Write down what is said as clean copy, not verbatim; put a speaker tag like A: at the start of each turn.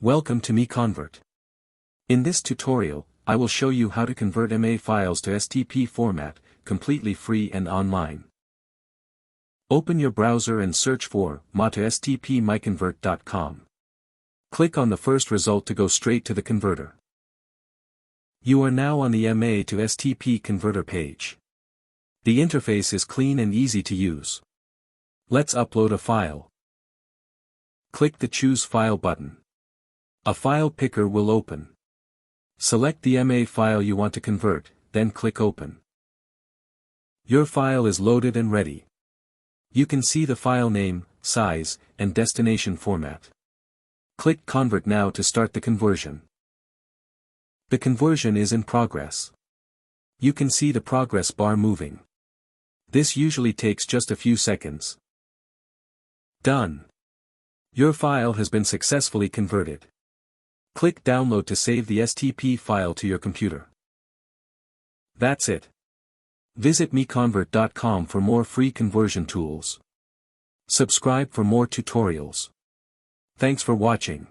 A: Welcome to MiConvert. In this tutorial, I will show you how to convert MA files to STP format, completely free and online. Open your browser and search for MA to STP MiConvert.com. Click on the first result to go straight to the converter. You are now on the MA to STP converter page. The interface is clean and easy to use. Let's upload a file. Click the Choose File button. A file picker will open. Select the MA file you want to convert, then click Open. Your file is loaded and ready. You can see the file name, size, and destination format. Click Convert now to start the conversion. The conversion is in progress. You can see the progress bar moving. This usually takes just a few seconds. Done. Your file has been successfully converted. Click Download to save the STP file to your computer. That's it. Visit MiConvert.com for more free conversion tools. Subscribe for more tutorials. Thanks for watching.